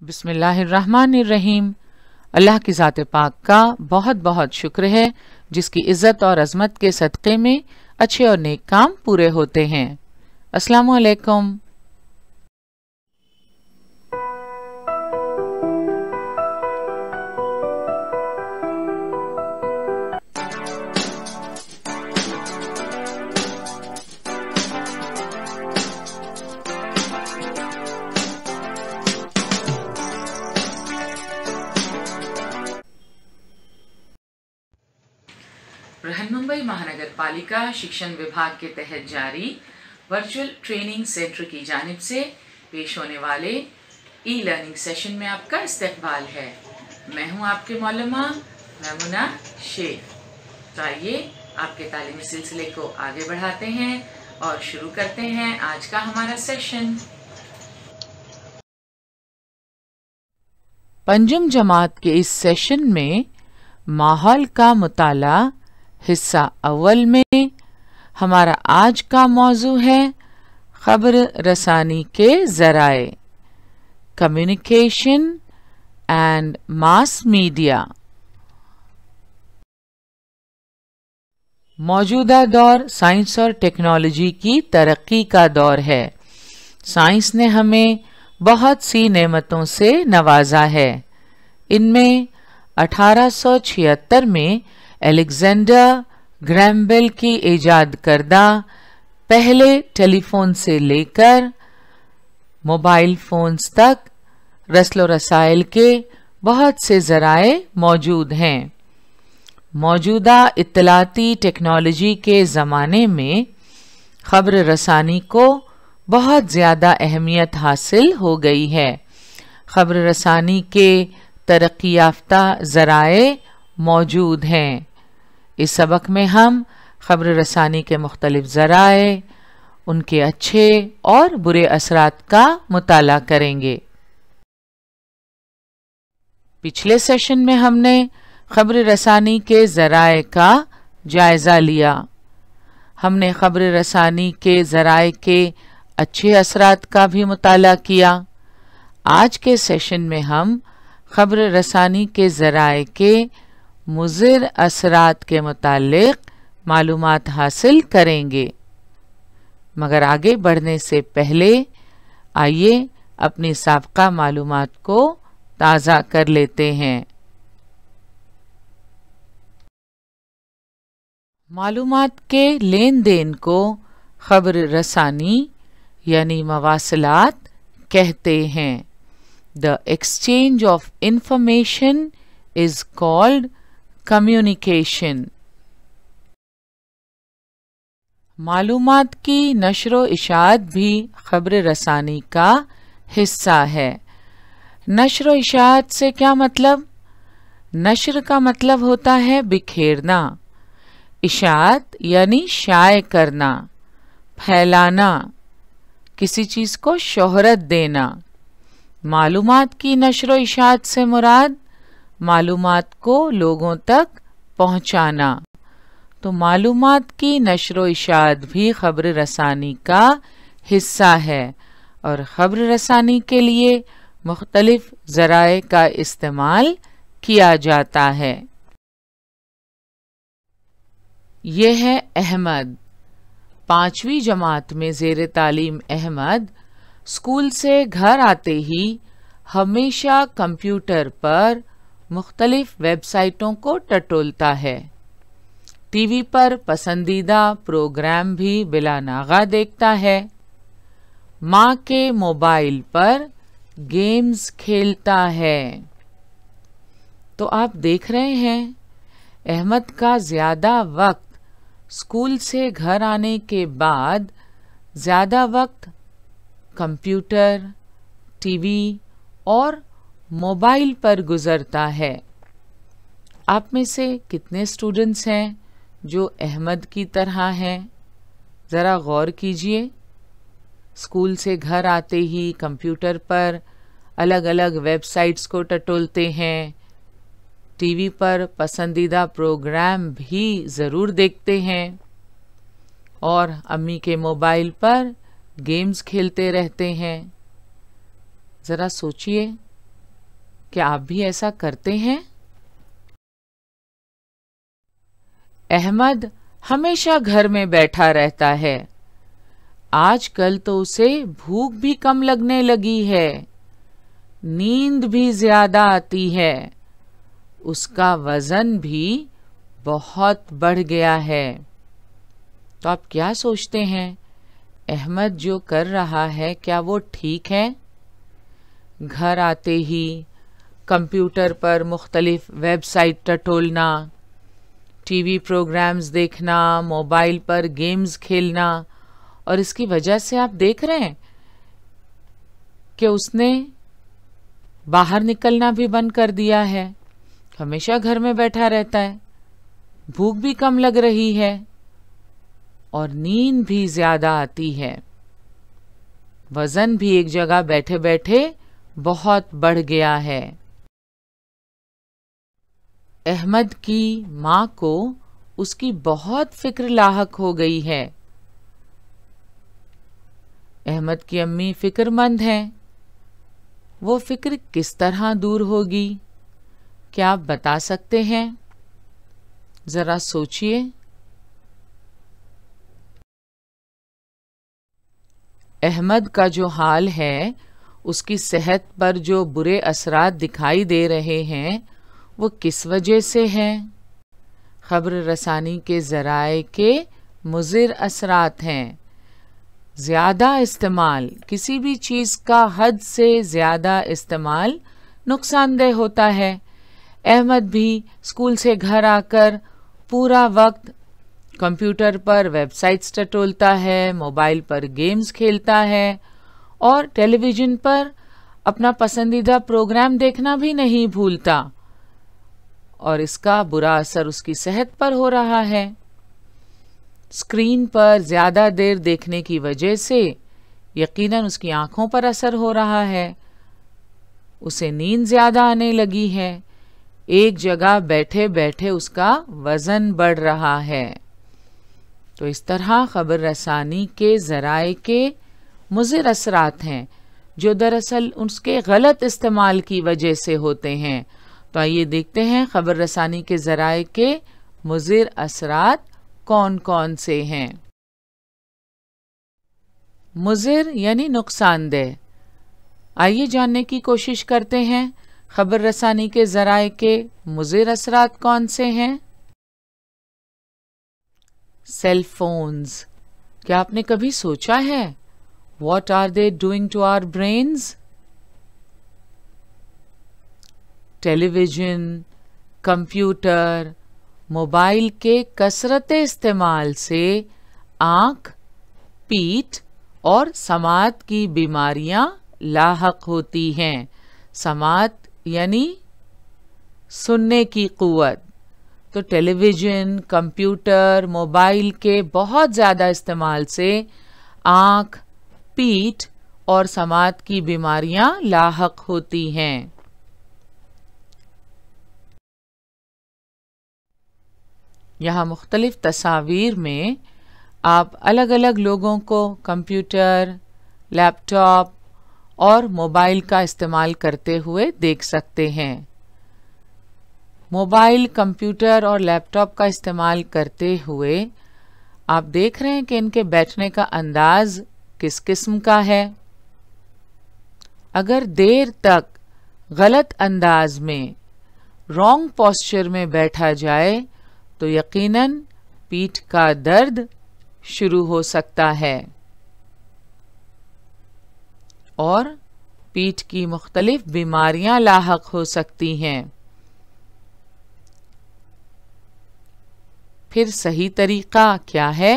बिस्मिल्लाहिर्रहमानिर्रहीम। अल्लाह की ज़ात पाक का बहुत बहुत शुक्र है जिसकी इज़्ज़त और अज़मत के सदक़े में अच्छे और नेक काम पूरे होते हैं। अस्सलामु अलैकुम। बृहन्मुंबई महानगर पालिका शिक्षण विभाग के तहत जारी वर्चुअल ट्रेनिंग सेंटर की जानिब से पेश होने वाले ई लर्निंग सेशन में आपका इस्तकबाल है। मैं हूं आपके मौलमा मैमुना शेख। तो आइए आपके तालीमी सिलसिले को आगे बढ़ाते हैं और शुरू करते हैं आज का हमारा सेशन। पंजम जमात के इस सेशन में माहौल का मुताला हिस्सा अव्वल में हमारा आज का मौजू है खबर रसानी के ज़राए, कम्युनिकेशन एंड मास मीडिया। मौजूदा दौर साइंस और टेक्नोलॉजी की तरक्की का दौर है। साइंस ने हमें बहुत सी नेमतों से नवाजा है। इनमें 1876 में अलेक्जेंडर ग्रैहम बेल की ईजाद करदा पहले टेलीफोन से लेकर मोबाइल फोन्स तक रस्लो रसाइल के बहुत से ज़राए मौजूद हैं। मौजूदा इत्तलाती टेक्नोलॉजी के ज़माने में खबर रसानी को बहुत ज़्यादा अहमियत हासिल हो गई है। खबर रसानी के तरक्की याफ्ता ज़राए मौजूद हैं। इस सबक में हम खबर रसानी के मुख्तलिफ ज़राए, उनके अच्छे और बुरे असरात का मुताला करेंगे। पिछले सेशन में हमने खबर रसानी के ज़राए का जायज़ा लिया। हमने खबर रसानी के ज़राए के अच्छे असरात का भी मुताला किया। आज के सेशन में हम खबर रसानी के ज़राए के मुज़िर असरात के मुतालिक मालूमात हासिल करेंगे। मगर आगे बढ़ने से पहले आइए अपनी साबका मालूमात को ताज़ा कर लेते हैं। मालूमात के लेन देन को खबर रसानी यानी मवासिलात कहते हैं। The exchange of information is called communication. मालूमात की नशर इशाअत भी खबर रसानी का हिस्सा है। नशर इशाअत से क्या मतलब? नशर का मतलब होता है बिखेरना, इशाअत यानी शाये करना, फैलाना, किसी चीज़ को शोहरत देना। मालूमात की नशर इशाअत से मुराद मालूमात को लोगों तक पहुंचाना। तो मालूमात की नशर इशाअत भी खबर रसानी का हिस्सा है और खबर रसानी के लिए मुख्तलिफ ज़राए का इस्तेमाल किया जाता है। ये है अहमद। 5वीं जमात में ज़ेर तालीम अहमद स्कूल से घर आते ही हमेशा कंप्यूटर पर मुख्तलिफ वेबसाइटों को टटोलता है। टीवी पर पसंदीदा प्रोग्राम भी बिला नागा देखता है। माँ के मोबाइल पर गेम्स खेलता है। तो आप देख रहे हैं अहमद का ज़्यादा वक्त स्कूल से घर आने के बाद ज़्यादा वक्त कंप्यूटर, टीवी और मोबाइल पर गुजरता है। आप में से कितने स्टूडेंट्स हैं जो अहमद की तरह हैं? ज़रा गौर कीजिए। स्कूल से घर आते ही कंप्यूटर पर अलग अलग वेबसाइट्स को टटोलते हैं, टीवी पर पसंदीदा प्रोग्राम भी ज़रूर देखते हैं और अम्मी के मोबाइल पर गेम्स खेलते रहते हैं। ज़रा सोचिए क्या आप भी ऐसा करते हैं? अहमद हमेशा घर में बैठा रहता है। आजकल तो उसे भूख भी कम लगने लगी है, नींद भी ज्यादा आती है, उसका वजन भी बहुत बढ़ गया है। तो आप क्या सोचते हैं, अहमद जो कर रहा है क्या वो ठीक है? घर आते ही कंप्यूटर पर मुख्तलिफ वेबसाइट टटोलना, टीवी प्रोग्राम्स देखना, मोबाइल पर गेम्स खेलना, और इसकी वजह से आप देख रहे हैं कि उसने बाहर निकलना भी बंद कर दिया है, हमेशा घर में बैठा रहता है, भूख भी कम लग रही है और नींद भी ज्यादा आती है। वजन भी एक जगह बैठे बैठे बहुत बढ़ गया है। अहमद की माँ को उसकी बहुत फिक्र लाहक हो गई है। अहमद की अम्मी फिक्रमंद हैं। वो फिक्र किस तरह दूर होगी, क्या आप बता सकते हैं? जरा सोचिए। अहमद का जो हाल है, उसकी सेहत पर जो बुरे असरात दिखाई दे रहे हैं, वो किस वजह से हैं? खबर रसानी के ज़राए के मुज़िर असरात हैं। ज़्यादा इस्तेमाल, किसी भी चीज़ का हद से ज़्यादा इस्तेमाल नुकसानदेह होता है। अहमद भी स्कूल से घर आकर पूरा वक्त कंप्यूटर पर वेबसाइट्स टटोलता है, मोबाइल पर गेम्स खेलता है और टेलीविज़न पर अपना पसंदीदा प्रोग्राम देखना भी नहीं भूलता, और इसका बुरा असर उसकी सेहत पर हो रहा है। स्क्रीन पर ज़्यादा देर देखने की वजह से यकीनन उसकी आंखों पर असर हो रहा है, उसे नींद ज़्यादा आने लगी है, एक जगह बैठे बैठे उसका वज़न बढ़ रहा है। तो इस तरह खबर रसानी के ज़राए के मुज़िर असरात हैं, जो दरअसल उसके गलत इस्तेमाल की वजह से होते हैं। तो आइए देखते हैं खबर रसानी के ज़राए के मुज़िर असरात कौन कौन से हैं। मुज़िर यानी नुकसानदेह। आइए जानने की कोशिश करते हैं खबर रसानी के ज़राए के मुज़िर असरात कौन से हैं। Cell phones. क्या आपने कभी सोचा है What are they doing to our brains? Television, computer, mobile के कसरत इस्तेमाल से आँख, पीठ और समात की बीमारियां लाहक होती हैं। समात यानी सुनने की क़ुव्वत। तो टेलीविज़न, कंप्यूटर, मोबाइल के बहुत ज़्यादा इस्तेमाल से आँख, पीठ और समात की बीमारियां लाहक होती हैं। यहाँ मुख्तलिफ तस्वीर में आप अलग अलग लोगों को कंप्यूटर, लैपटॉप और मोबाइल का इस्तेमाल करते हुए देख सकते हैं। मोबाइल, कंप्यूटर और लैपटॉप का इस्तेमाल करते हुए आप देख रहे हैं कि इनके बैठने का अंदाज किस किस्म का है। अगर देर तक गलत अंदाज में, रॉन्ग पोस्चर में बैठा जाए तो यकीनन पीठ का दर्द शुरू हो सकता है और पीठ की मुख्तलिफ बीमारियां लाहक हो सकती हैं। फिर सही तरीका क्या है?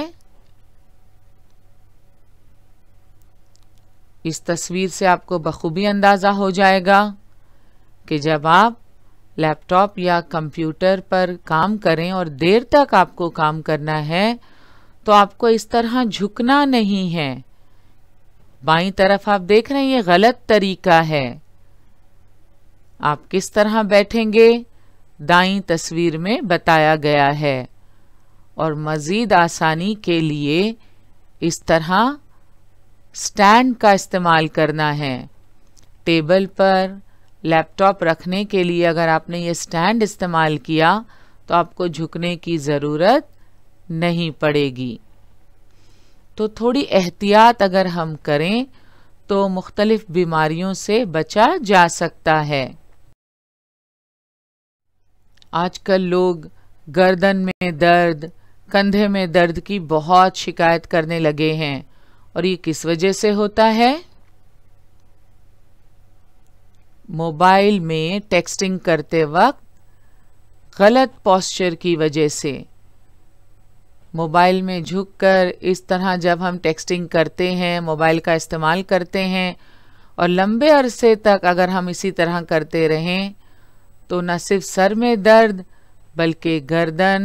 इस तस्वीर से आपको बखूबी अंदाज़ा हो जाएगा कि जब आप लैपटॉप या कंप्यूटर पर काम करें और देर तक आपको काम करना है तो आपको इस तरह झुकना नहीं है। बाईं तरफ आप देख रहे हैं ये गलत तरीका है। आप किस तरह बैठेंगे दाईं तस्वीर में बताया गया है, और मज़ीद आसानी के लिए इस तरह स्टैंड का इस्तेमाल करना है। टेबल पर लैपटॉप रखने के लिए अगर आपने ये स्टैंड इस्तेमाल किया तो आपको झुकने की ज़रूरत नहीं पड़ेगी। तो थोड़ी एहतियात अगर हम करें तो मुख्तलिफ बीमारियों से बचा जा सकता है। आजकल लोग गर्दन में दर्द, कंधे में दर्द की बहुत शिकायत करने लगे हैं, और ये किस वजह से होता है? मोबाइल में टेक्सटिंग करते वक्त गलत पोस्चर की वजह से। मोबाइल में झुककर इस तरह जब हम टेक्सटिंग करते हैं, मोबाइल का इस्तेमाल करते हैं, और लंबे अरसे तक अगर हम इसी तरह करते रहें तो न सिर्फ सर में दर्द बल्कि गर्दन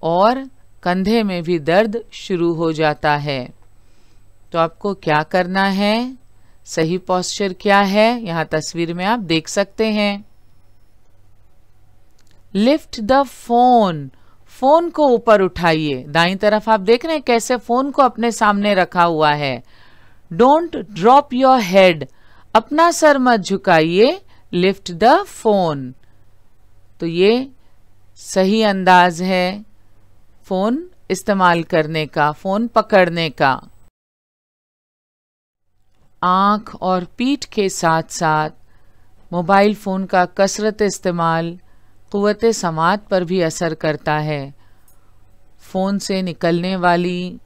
और कंधे में भी दर्द शुरू हो जाता है। तो आपको क्या करना है? सही पोस्चर क्या है, यहाँ तस्वीर में आप देख सकते हैं। लिफ्ट द फोन, फोन को ऊपर उठाइए। दाईं तरफ आप देख रहे हैं कैसे फोन को अपने सामने रखा हुआ है। डोंट ड्रॉप योर हेड, अपना सर मत झुकाइए। लिफ्ट द फोन, तो ये सही अंदाज है फोन इस्तेमाल करने का, फोन पकड़ने का। आंख और पीठ के साथ साथ मोबाइल फोन का कसरत इस्तेमाल क़ुव्वत समात पर भी असर करता है। फोन से निकलने वाली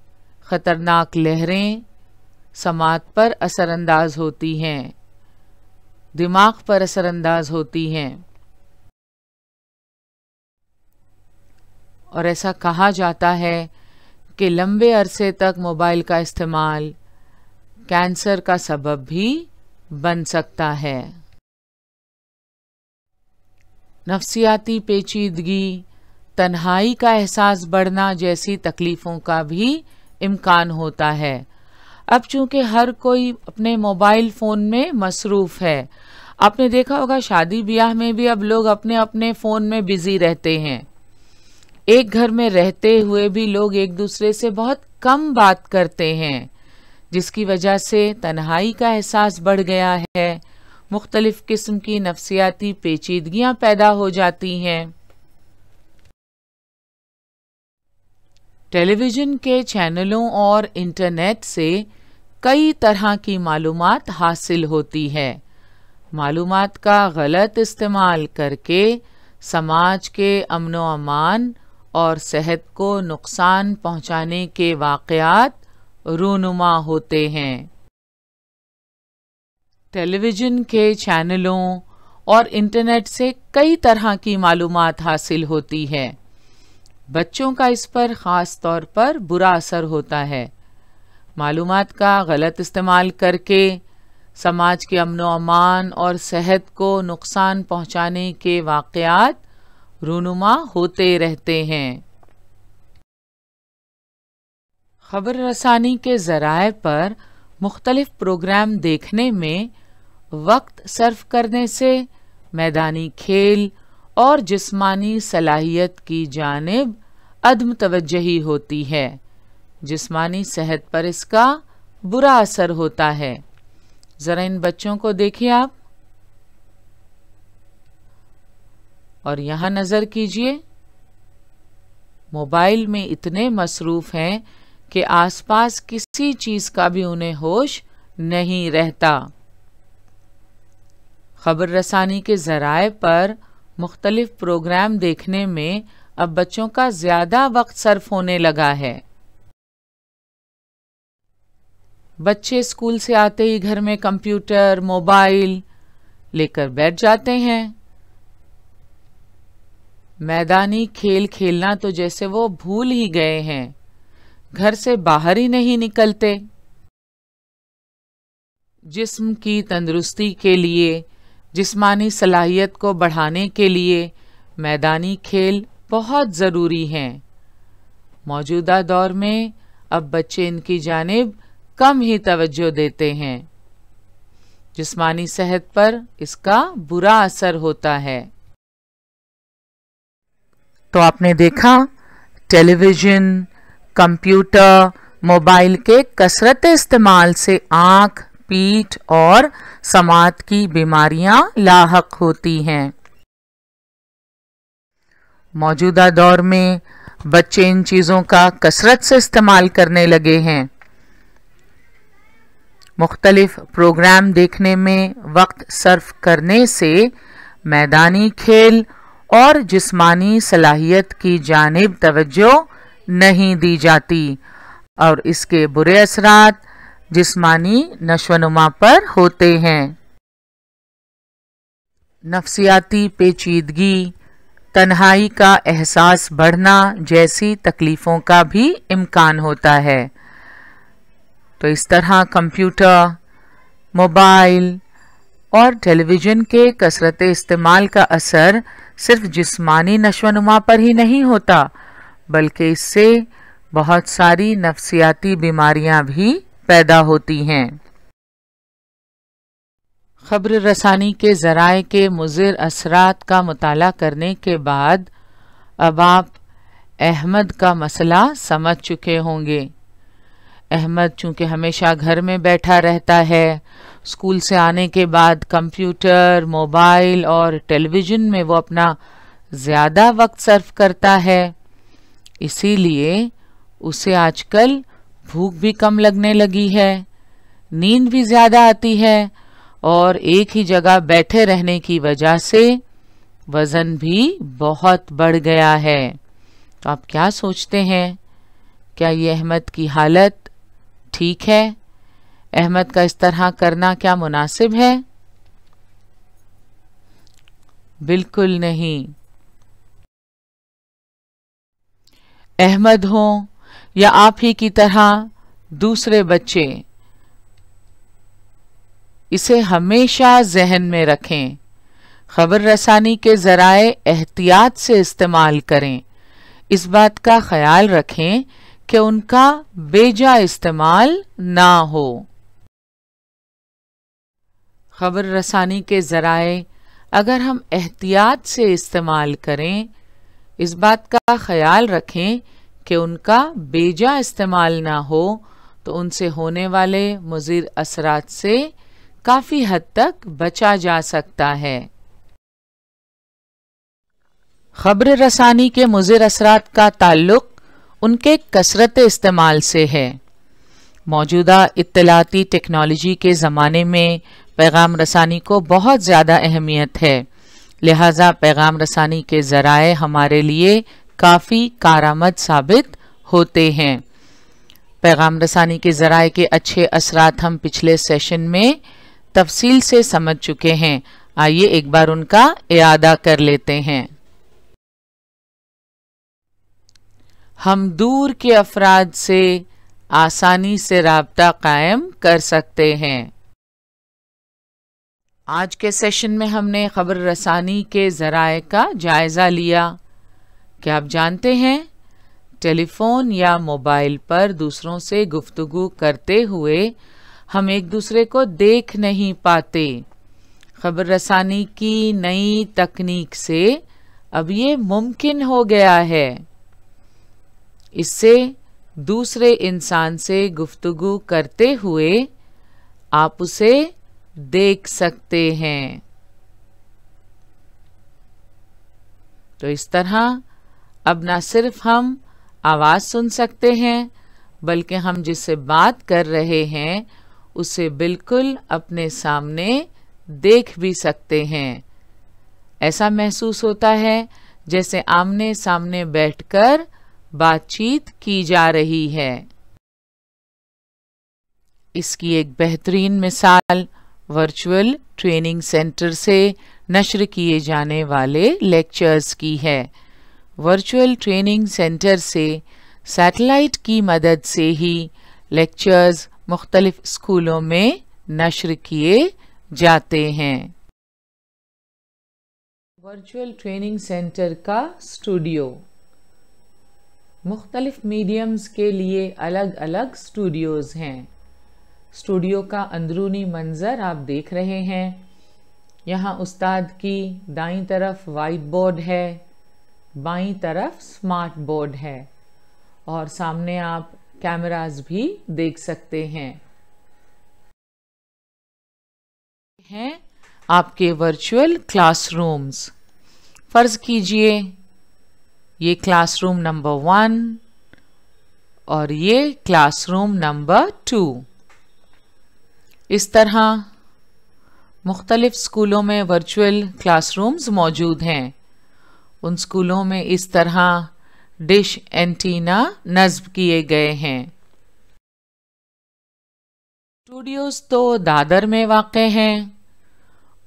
खतरनाक लहरें समात पर असरअंदाज होती हैं, दिमाग पर असरअंदाज होती हैं, और ऐसा कहा जाता है कि लंबे अरसे तक मोबाइल का इस्तेमाल कैंसर का सबब भी बन सकता है। नफ्सियाती पेचीदगी, तन्हाई का एहसास बढ़ना जैसी तकलीफों का भी इम्कान होता है। अब चूंकि हर कोई अपने मोबाइल फ़ोन में मसरूफ़ है, आपने देखा होगा शादी ब्याह में भी अब लोग अपने अपने फ़ोन में बिज़ी रहते हैं। एक घर में रहते हुए भी लोग एक दूसरे से बहुत कम बात करते हैं, जिसकी वजह से तन्हाई का एहसास बढ़ गया है। मुख्तलिफ किस्म की नफ्सियाती पेचीदगियां पैदा हो जाती हैं। टेलीविज़न के चैनलों और इंटरनेट से कई तरह की मालूमात हासिल होती है। मालूमात का गलत इस्तेमाल करके समाज के अमनो अमान और सेहत को नुकसान पहुंचाने के वाक़यात रूनुमा होते हैं। टेलीविज़न के चैनलों और इंटरनेट से कई तरह की मालूमात हासिल होती है। बच्चों का इस पर ख़ास तौर पर बुरा असर होता है। मालूमात का गलत इस्तेमाल करके समाज के अमनो अमान और सेहत को नुकसान पहुंचाने के वाक़यात रूनुमा होते रहते हैं। खबर रसानी के ज़राए पर मुख्तलिफ प्रोग्राम देखने में वक्त सर्फ करने से मैदानी खेल और जिस्मानी सलाहियत की जानिब अदम तवज्जही होती है। जिस्मानी सेहत पर इसका बुरा असर होता है। ज़रा इन बच्चों को देखिए आप, और यहाँ नज़र कीजिए, मोबाइल में इतने मसरूफ़ हैं कि आसपास किसी चीज़ का भी उन्हें होश नहीं रहता। खबर रसानी के ज़राए पर मुख्तलिफ प्रोग्राम देखने में अब बच्चों का ज़्यादा वक्त सर्फ होने लगा है। बच्चे स्कूल से आते ही घर में कंप्यूटर, मोबाइल लेकर बैठ जाते हैं। मैदानी खेल खेलना तो जैसे वो भूल ही गए हैं, घर से बाहर ही नहीं निकलते। जिस्म की तंदुरुस्ती के लिए, जिस्मानी सलाहियत को बढ़ाने के लिए मैदानी खेल बहुत ज़रूरी हैं। मौजूदा दौर में अब बच्चे इनकी जानिब कम ही तवज्जो देते हैं। जिस्मानी सेहत पर इसका बुरा असर होता है। तो आपने देखा, टेलीविज़न, कंप्यूटर, मोबाइल के कसरत इस्तेमाल से आँख, पीठ और समात की बीमारियां लाहक होती हैं। मौजूदा दौर में बच्चे इन चीज़ों का कसरत से इस्तेमाल करने लगे हैं। मुख्तलिफ प्रोग्राम देखने में वक्त सर्फ करने से मैदानी खेल और जिस्मानी सलाहियत की जानिब तवज्जो नहीं दी जाती और इसके बुरे असरात जिस्मानी नशोनुमा पर होते हैं। नफ्सियाती पेचीदगी, तन्हाई का एहसास बढ़ना जैसी तकलीफ़ों का भी इम्कान होता है। तो इस तरह कंप्यूटर, मोबाइल और टेलीविज़न के कसरत इस्तेमाल का असर सिर्फ जिस्मानी नशोनुमा पर ही नहीं होता, बल्कि इससे बहुत सारी नफ्सियाती बीमारियां भी पैदा होती हैं। खबर रसानी के ज़राए के मुज़िर असरात का मुताला करने के बाद अब आप अहमद का मसला समझ चुके होंगे। अहमद चूँकि हमेशा घर में बैठा रहता है, स्कूल से आने के बाद कंप्यूटर, मोबाइल और टेलीविज़न में वो अपना ज़्यादा वक्त सर्फ करता है, इसीलिए उसे आजकल भूख भी कम लगने लगी है, नींद भी ज़्यादा आती है और एक ही जगह बैठे रहने की वजह से वज़न भी बहुत बढ़ गया है। तो आप क्या सोचते हैं, क्या ये अहमद की हालत ठीक है? अहमद का इस तरह करना क्या मुनासिब है? बिल्कुल नहीं। अहमद हो या आप ही की तरह दूसरे बच्चे, इसे हमेशा जहन में रखें। खबर रसानी के ज़राए एहतियात से इस्तेमाल करें। इस बात का ख्याल रखें कि उनका बेजा इस्तेमाल ना हो। खबर रसानी के ज़राए अगर हम एहतियात से इस्तेमाल करें, इस बात का ख्याल रखें कि उनका बेजा इस्तेमाल ना हो, तो उनसे होने वाले मुज़िर असरात से काफ़ी हद तक बचा जा सकता है। खबर रसानी के मुज़िर असरात का ताल्लुक उनके कसरत इस्तेमाल से है। मौजूदा इत्तलाती टेक्नोलॉजी के ज़माने में पैगाम रसानी को बहुत ज़्यादा अहमियत है, लिहाजा पैगाम रसानी के ज़राए हमारे लिए काफ़ी कारआमद साबित होते हैं। पैगाम रसानी के ज़राए के अच्छे असरात हम पिछले सेशन में तफसील से समझ चुके हैं। आइए एक बार उनका इयादा कर लेते हैं। हम दूर के अफराद से आसानी से राब्ता कायम कर सकते हैं। आज के सेशन में हमने खबर रसानी के ज़राए का जायज़ा लिया। क्या आप जानते हैं, टेलीफोन या मोबाइल पर दूसरों से गुफ्तगू करते हुए हम एक दूसरे को देख नहीं पाते। खबर रसानी की नई तकनीक से अब ये मुमकिन हो गया है। इससे दूसरे इंसान से गुफ्तगू करते हुए आप उसे देख सकते हैं। तो इस तरह अब ना सिर्फ हम आवाज़ सुन सकते हैं, बल्कि हम जिससे बात कर रहे हैं उसे बिल्कुल अपने सामने देख भी सकते हैं। ऐसा महसूस होता है जैसे आमने सामने बैठकर बातचीत की जा रही है। इसकी एक बेहतरीन मिसाल वर्चुअल ट्रेनिंग सेंटर से नश्र किए जाने वाले लेक्चर्स की है। वर्चुअल ट्रेनिंग सेंटर से सैटेलाइट की मदद से ही लेक्चर्स मुख्तलिफ स्कूलों में नश्र किए जाते हैं। वर्चुअल ट्रेनिंग सेंटर का स्टूडियो, मुख्तलिफ मीडियम्स के लिए अलग अलग स्टूडियोज़ हैं। स्टूडियो का अंदरूनी मंज़र आप देख रहे हैं। यहाँ उस्ताद की दाईं तरफ वाइट बोर्ड है, बाईं तरफ स्मार्ट बोर्ड है और सामने आप कैमरास भी देख सकते हैं। हैं आपके वर्चुअल क्लासरूम्स। फर्ज कीजिए ये क्लासरूम नंबर 1 और ये क्लासरूम नंबर 2। इस तरह मुख्तलिफ स्कूलों में वर्चुअल क्लासरूम्स मौजूद हैं। उन स्कूलों में इस तरह डिश एंटीना नस्ब किए गए हैं। स्टूडियोज तो दादर में वाक़े हैं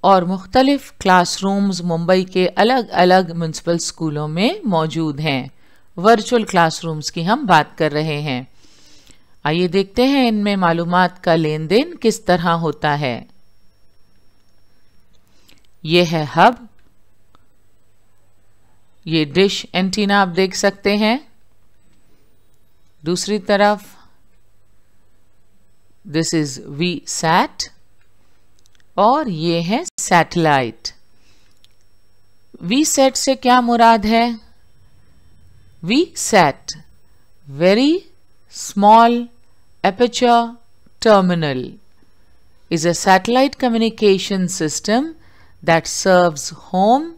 और मुख्तलिफ क्लासरूम्स मुंबई के अलग अलग म्यूनसिपल स्कूलों में मौजूद हैं। वर्चुअल क्लासरूम्स की हम बात कर रहे हैं। आइए देखते हैं इनमें मालूमात का लेन देन किस तरह होता है। ये है हब, ये डिश एंटीना आप देख सकते हैं। दूसरी तरफ दिस इज वीसैट और ये है सैटेलाइट। वीसैट से क्या मुराद है? VSAT very small aperture terminal is a satellite communication system that serves home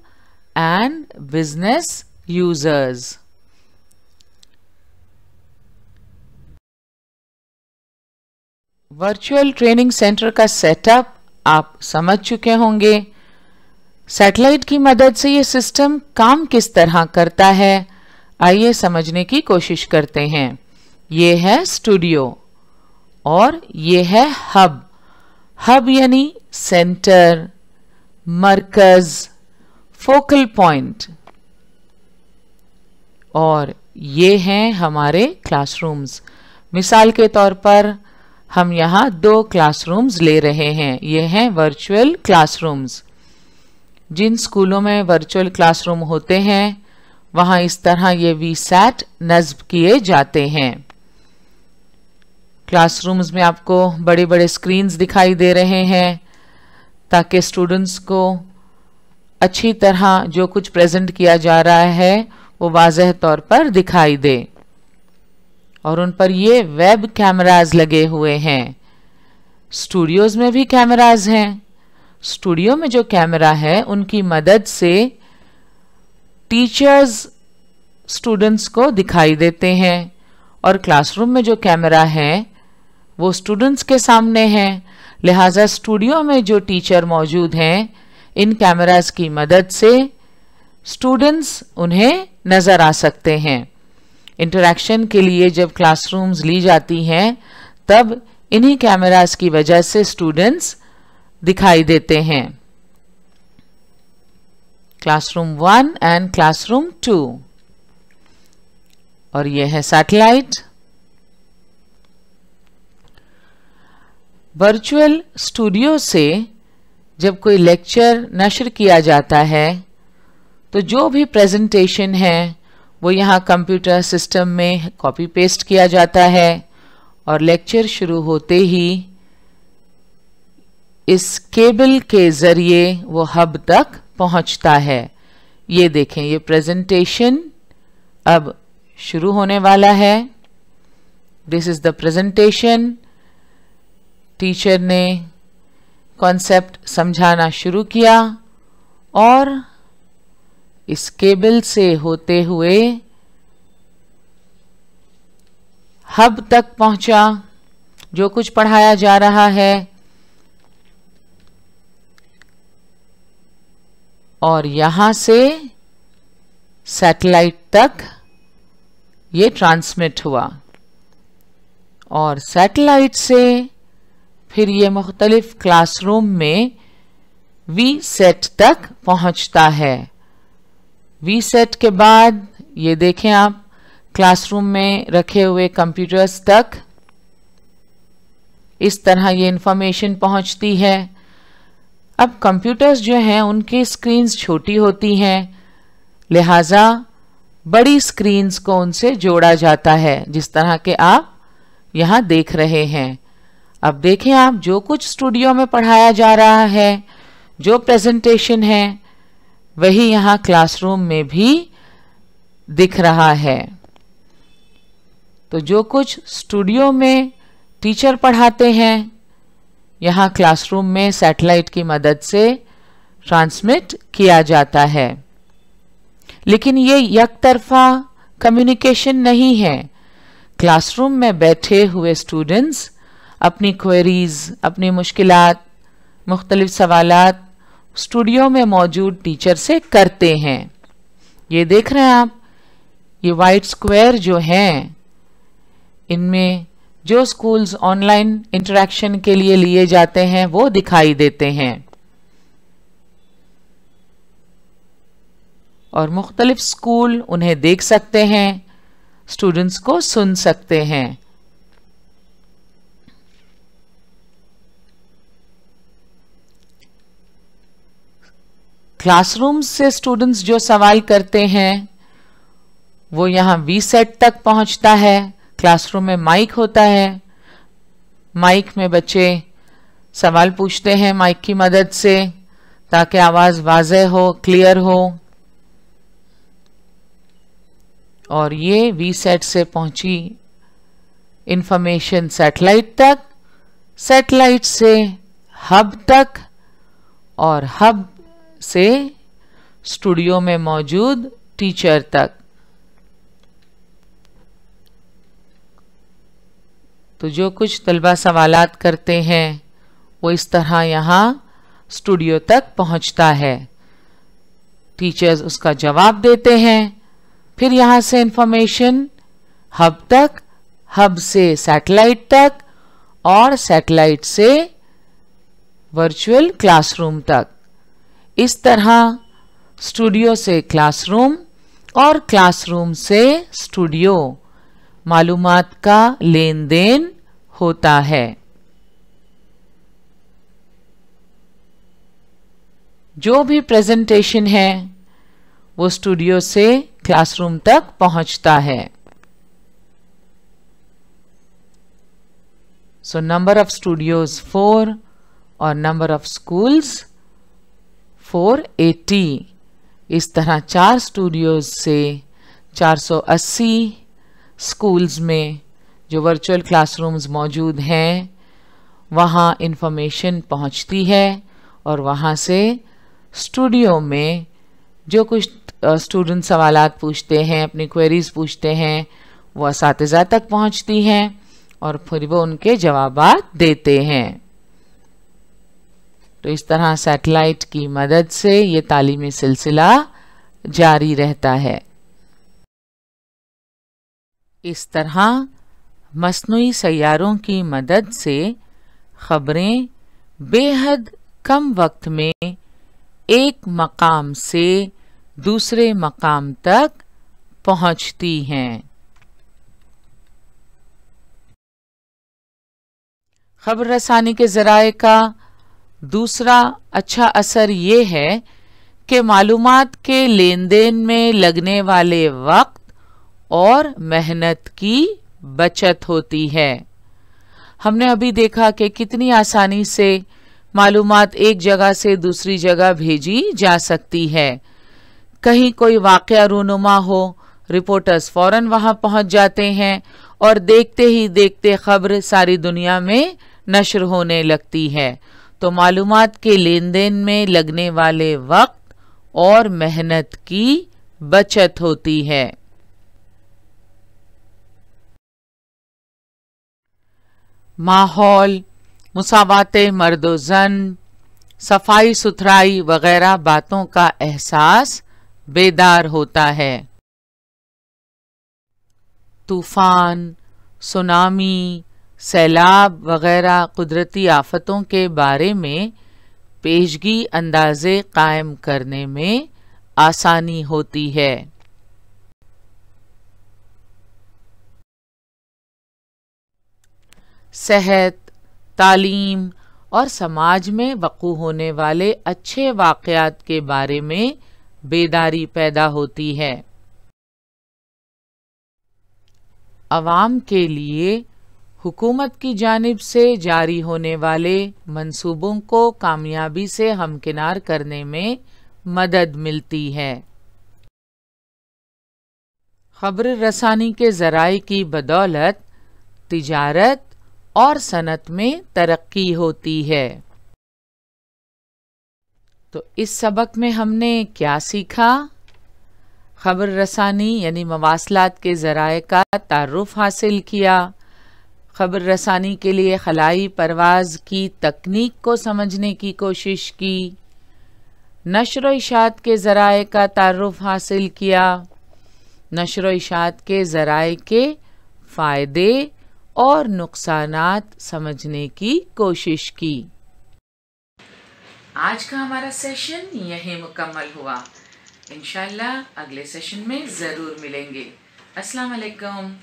and business users. Virtual training centre का सेटअप आप समझ चुके होंगे। सैटेलाइट की मदद से ये सिस्टम काम किस तरह करता है, आइए समझने की कोशिश करते हैं। ये है स्टूडियो और ये है हब। हब यानी सेंटर, मरकज, फोकल पॉइंट। और ये हैं हमारे क्लासरूम्स। मिसाल के तौर पर हम यहाँ 2 क्लासरूम्स ले रहे हैं। ये हैं वर्चुअल क्लासरूम्स। जिन स्कूलों में वर्चुअल क्लासरूम होते हैं वहाँ इस तरह ये वीसैट नस्ब किए जाते हैं। क्लासरूम्स में आपको बड़े बड़े स्क्रीन्स दिखाई दे रहे हैं ताकि स्टूडेंट्स को अच्छी तरह जो कुछ प्रेजेंट किया जा रहा है वो वाज़ेह तौर पर दिखाई दे। और उन पर ये वेब कैमराज लगे हुए हैं। स्टूडियोज में भी कैमराज हैं। स्टूडियो में जो कैमरा है उनकी मदद से टीचर्स स्टूडेंट्स को दिखाई देते हैं और क्लासरूम में जो कैमरा है वो स्टूडेंट्स के सामने है। लिहाजा स्टूडियो में जो टीचर मौजूद हैं इन कैमरास की मदद से स्टूडेंट्स उन्हें नज़र आ सकते हैं। इंटरैक्शन के लिए जब क्लासरूम्स ली जाती हैं तब इन्हीं कैमरास की वजह से स्टूडेंट्स दिखाई देते हैं। क्लासरूम 1 एंड क्लासरूम 2 और यह है सैटेलाइट। वर्चुअल स्टूडियो से जब कोई लेक्चर नशर किया जाता है तो जो भी प्रेजेंटेशन है वो यहाँ कंप्यूटर सिस्टम में कॉपी पेस्ट किया जाता है और लेक्चर शुरू होते ही इस केबल के ज़रिए वो हब तक पहुँचता है। ये देखें, ये प्रेजेंटेशन अब शुरू होने वाला है। This is the presentation. Teacher ने कॉन्सेप्ट समझाना शुरू किया और इस केबल से होते हुए हब तक पहुंचा जो कुछ पढ़ाया जा रहा है और यहां से सैटेलाइट तक ये ट्रांसमिट हुआ और सैटेलाइट से फिर ये मुख्तलिफ क्लासरूम में वीसैट तक पहुंचता है। वीसैट के बाद ये देखें आप क्लासरूम में रखे हुए कंप्यूटर्स तक इस तरह ये इंफॉर्मेशन पहुंचती है। अब कंप्यूटर्स जो हैं उनकी स्क्रीन्स छोटी होती हैं, लिहाजा बड़ी स्क्रीन्स को उनसे जोड़ा जाता है जिस तरह के आप यहाँ देख रहे हैं। अब देखें आप जो कुछ स्टूडियो में पढ़ाया जा रहा है, जो प्रेजेंटेशन है वही यहाँ क्लासरूम में भी दिख रहा है। तो जो कुछ स्टूडियो में टीचर पढ़ाते हैं यहाँ क्लासरूम में सैटेलाइट की मदद से ट्रांसमिट किया जाता है। लेकिन ये एक तरफा कम्युनिकेशन नहीं है। क्लासरूम में बैठे हुए स्टूडेंट्स अपनी क्वेरीज, अपनी मुश्किलात, मुख्तलिफ सवालात स्टूडियो में मौजूद टीचर से करते हैं। ये देख रहे हैं आप, ये वाइट स्क्वायर जो हैं, इनमें जो स्कूल्स ऑनलाइन इंटरेक्शन के लिए लिए जाते हैं वो दिखाई देते हैं और मुख्तलिफ स्कूल उन्हें देख सकते हैं, स्टूडेंट्स को सुन सकते हैं। क्लासरूम से स्टूडेंट्स जो सवाल करते हैं वो यहाँ वीसेट तक पहुंचता है। क्लासरूम में माइक होता है, माइक में बच्चे सवाल पूछते हैं माइक की मदद से ताकि आवाज वाज़ेह हो, क्लियर हो। और ये वीसेट से पहुंची इंफॉर्मेशन सैटेलाइट तक, सैटेलाइट से हब तक और हब से स्टूडियो में मौजूद टीचर तक। तो जो कुछ तलबा सवालात करते हैं वो इस तरह यहाँ स्टूडियो तक पहुंचता है, टीचर्स उसका जवाब देते हैं, फिर यहाँ से इंफॉर्मेशन हब तक, हब से सैटेलाइट तक और सैटेलाइट से वर्चुअल क्लासरूम तक। इस तरह स्टूडियो से क्लासरूम और क्लासरूम से स्टूडियो मालूमात का लेन देन होता है। जो भी प्रेजेंटेशन है वो स्टूडियो से क्लासरूम तक पहुंचता है। सो नंबर ऑफ स्टूडियोज 4 और नंबर ऑफ स्कूल्स 480। इस तरह 4 स्टूडियोज से 480 स्कूल्स में जो वर्चुअल क्लासरूम्स मौजूद हैं वहाँ इंफॉर्मेशन पहुँचती है और वहाँ से स्टूडियो में जो कुछ स्टूडेंट सवालात पूछते हैं, अपनी क्वेरीज पूछते हैं, वो असातिज़ा तक पहुँचती हैं और फिर वो उनके जवाबात देते हैं। तो इस तरह सैटेलाइट की मदद से ये तालीमी सिलसिला जारी रहता है। इस तरह मस्नुई सैयारों की मदद से खबरें बेहद कम वक्त में एक मकाम से दूसरे मकाम तक पहुंचती हैं। खबर रसानी के ज़राए का दूसरा अच्छा असर ये है कि मालूमात के लेन देन में लगने वाले वक्त और मेहनत की बचत होती है। हमने अभी देखा कि कितनी आसानी से मालूमात एक जगह से दूसरी जगह भेजी जा सकती है। कहीं कोई वाक़या रूनुमा हो, रिपोर्टर्स फौरन वहां पहुंच जाते हैं और देखते ही देखते खबर सारी दुनिया में नशर होने लगती है। तो मालूमात के लेन देन में लगने वाले वक्त और मेहनत की बचत होती है। माहौल, मुसावाते मर्दो जन, सफाई सुथराई वगैरह बातों का एहसास बेदार होता है। तूफान, सुनामी, सैलाब वगैरह कुदरती आफतों के बारे में पेशगी अंदाजे कायम करने में आसानी होती है। सेहत, तालीम और समाज में वक़ू होने वाले अच्छे वाक़यात के बारे में बेदारी पैदा होती है। अवाम के लिए हुकूमत की जानिब से जारी होने वाले मंसूबों को कामयाबी से हमकिनार करने में मदद मिलती है। खबर रसानी के ज़राए की बदौलत तिजारत और सनत में तरक्की होती है। तो इस सबक में हमने क्या सीखा? खबर रसानी यानी मवासलात के ज़राए का तारुफ हासिल किया, खबर रसानी के लिए खलाई परवाज़ की तकनीक को समझने की कोशिश की, नशर व इशात के ज़राए का तारुफ हासिल किया, नशर व इशात के ज़राए के फ़ायदे और नुकसानात समझने की कोशिश की। आज का हमारा सेशन यहीं मुकम्मल हुआ। इंशाल्लाह अगले सेशन में ज़रूर मिलेंगे। अस्सलाम वालेकुम।